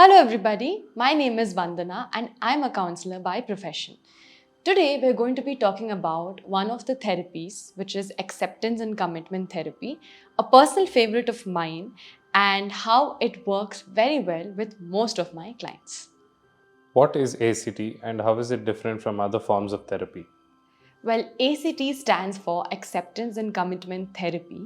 Hello everybody, my name is Vandana and I'm a counselor by profession. Today we're going to be talking about one of the therapies, which is acceptance and commitment therapy, a personal favorite of mine, and how it works very well with most of my clients. What is ACT and how is it different from other forms of therapy? Well, ACT stands for Acceptance and Commitment Therapy.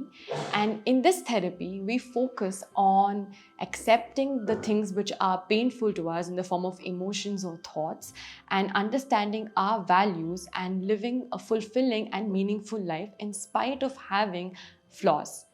And in this therapy, we focus on accepting the things which are painful to us in the form of emotions or thoughts and understanding our values and living a fulfilling and meaningful life in spite of having flaws.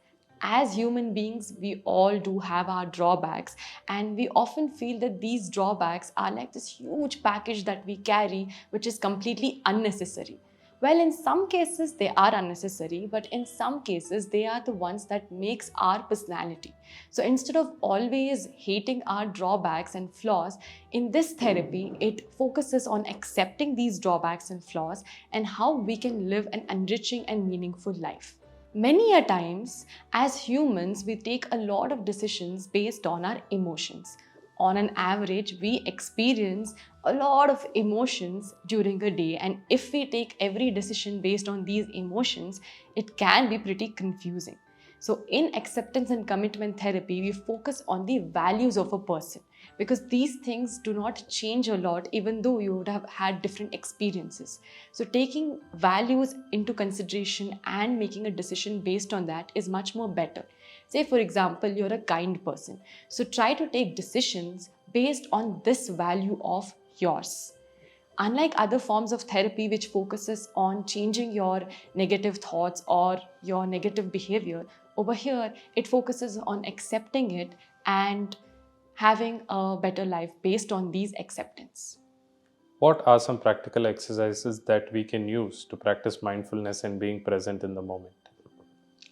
As human beings, we all do have our drawbacks, and we often feel that these drawbacks are like this huge package that we carry, which is completely unnecessary. Well, in some cases they are unnecessary, but in some cases they are the ones that makes our personality. So instead of always hating our drawbacks and flaws, in this therapy it focuses on accepting these drawbacks and flaws and how we can live an enriching and meaningful life. Many a times, as humans, we take a lot of decisions based on our emotions. On an average, we experience a lot of emotions during a day, and if we take every decision based on these emotions, it can be pretty confusing. So, in acceptance and commitment therapy, we focus on the values of a person because these things do not change a lot even though you would have had different experiences. So, taking values into consideration and making a decision based on that is much more better. Say, for example, you're a kind person. So, try to take decisions based on this value of yours. Unlike other forms of therapy, which focuses on changing your negative thoughts or your negative behavior, over here it focuses on accepting it and having a better life based on these acceptance. What are some practical exercises that we can use to practice mindfulness and being present in the moment?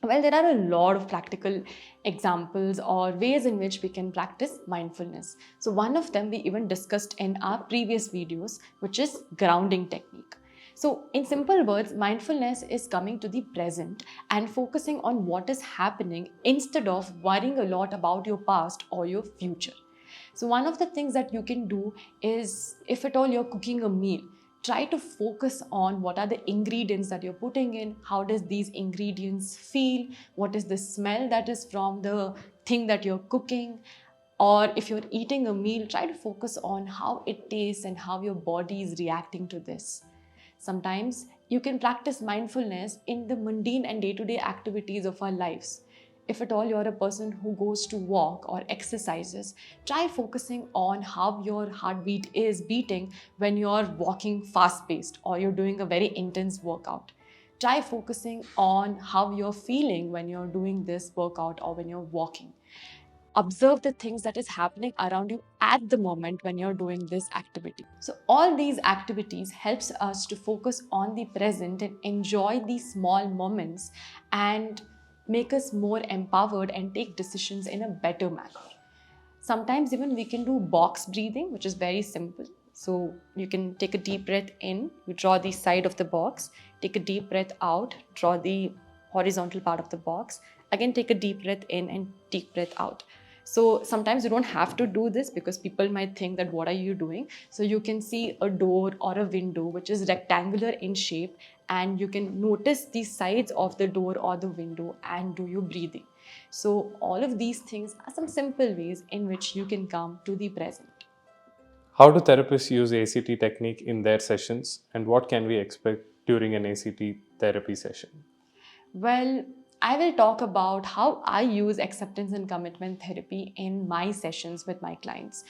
Well, there are a lot of practical examples or ways in which we can practice mindfulness. So, one of them we even discussed in our previous videos, which is grounding technique. So, in simple words, mindfulness is coming to the present and focusing on what is happening instead of worrying a lot about your past or your future. So, one of the things that you can do is if at all you're cooking a meal, try to focus on what are the ingredients that you're putting in, how does these ingredients feel, what is the smell that is from the thing that you're cooking, or if you're eating a meal, try to focus on how it tastes and how your body is reacting to this. Sometimes you can practice mindfulness in the mundane and day-to-day activities of our lives. If at all you're a person who goes to walk or exercises, try focusing on how your heartbeat is beating when you're walking fast paced or you're doing a very intense workout. Try focusing on how you're feeling when you're doing this workout or when you're walking. Observe the things that is happening around you at the moment when you're doing this activity. So all these activities helps us to focus on the present and enjoy these small moments and make us more empowered and take decisions in a better manner. Sometimes even we can do box breathing, which is very simple. So you can take a deep breath in, you draw the side of the box, take a deep breath out, draw the horizontal part of the box, again take a deep breath in and deep breath out. So sometimes you don't have to do this because people might think that what are you doing? So you can see a door or a window which is rectangular in shape, and you can notice the sides of the door or the window and do your breathing. So all of these things are some simple ways in which you can come to the present. How do therapists use ACT technique in their sessions and what can we expect during an ACT therapy session? Well, I will talk about how I use acceptance and commitment therapy in my sessions with my clients.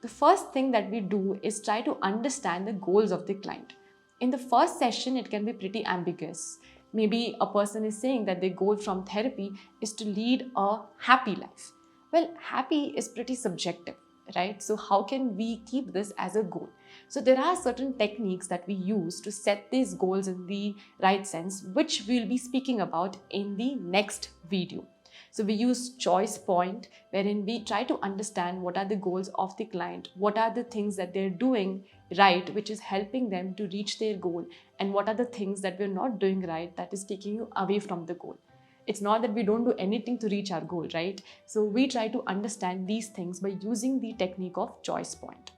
The first thing that we do is try to understand the goals of the client. In the first session, it can be pretty ambiguous. Maybe a person is saying that their goal from therapy is to lead a happy life. Well, happy is pretty subjective, right? So, how can we keep this as a goal? So, there are certain techniques that we use to set these goals in the right sense, which we'll be speaking about in the next video. So we use choice point, wherein we try to understand what are the goals of the client, what are the things that they're doing right, which is helping them to reach their goal, and what are the things that we're not doing right that is taking you away from the goal. It's not that we don't do anything to reach our goal, right? So we try to understand these things by using the technique of choice point.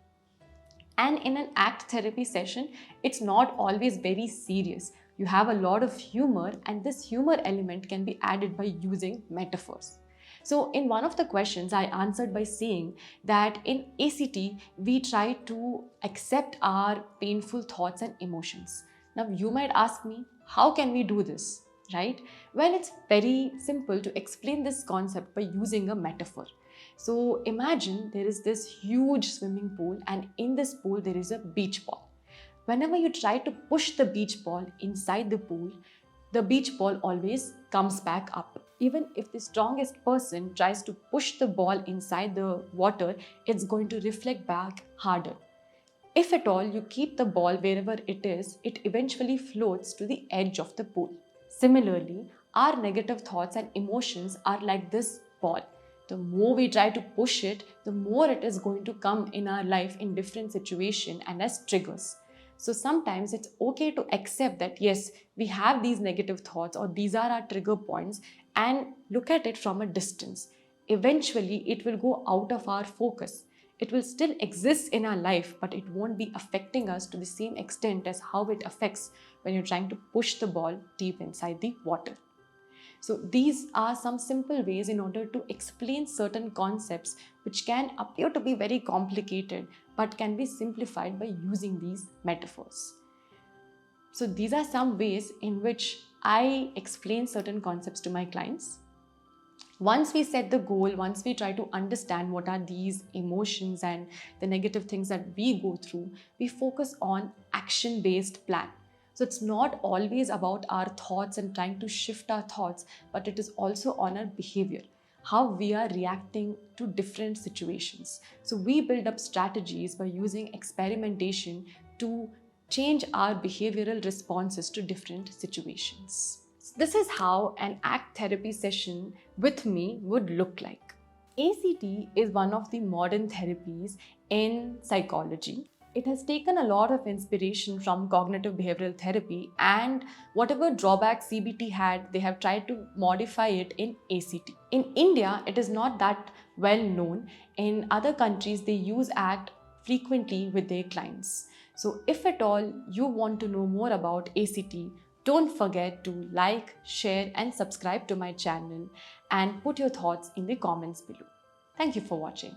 And in an act therapy session, it's not always very serious. You have a lot of humor, and this humor element can be added by using metaphors. So, in one of the questions, I answered by saying that in ACT, we try to accept our painful thoughts and emotions. Now, you might ask me, how can we do this? Right? Well, it's very simple to explain this concept by using a metaphor. So imagine there is this huge swimming pool, and in this pool there is a beach ball. Whenever you try to push the beach ball inside the beach ball always comes back up. Even if the strongest person tries to push the ball inside the water, it's going to reflect back harder. If at all you keep the ball wherever it is, it eventually floats to the edge of the pool. Similarly, our negative thoughts and emotions are like this ball. The more we try to push it, the more it is going to come in our life in different situations and as triggers. So sometimes it's okay to accept that yes, we have these negative thoughts or these are our trigger points, and look at it from a distance. Eventually, it will go out of our focus. It will still exist in our life, but it won't be affecting us to the same extent as how it affects when you're trying to push the ball deep inside the water. So these are some simple ways in order to explain certain concepts which can appear to be very complicated but can be simplified by using these metaphors. So these are some ways in which I explain certain concepts to my clients. Once we set the goal, once we try to understand what are these emotions and the negative things that we go through, we focus on action-based plan. So it's not always about our thoughts and trying to shift our thoughts, but it is also on our behavior, how we are reacting to different situations. So we build up strategies by using experimentation to change our behavioral responses to different situations. This is how an ACT therapy session with me would look like. ACT is one of the modern therapies in psychology. It has taken a lot of inspiration from cognitive behavioral therapy, and whatever drawbacks CBT had, they have tried to modify it in ACT. In India, it is not that well known. In other countries, they use ACT frequently with their clients. So if at all you want to know more about ACT, don't forget to like, share and subscribe to my channel, and put your thoughts in the comments below. Thank you for watching.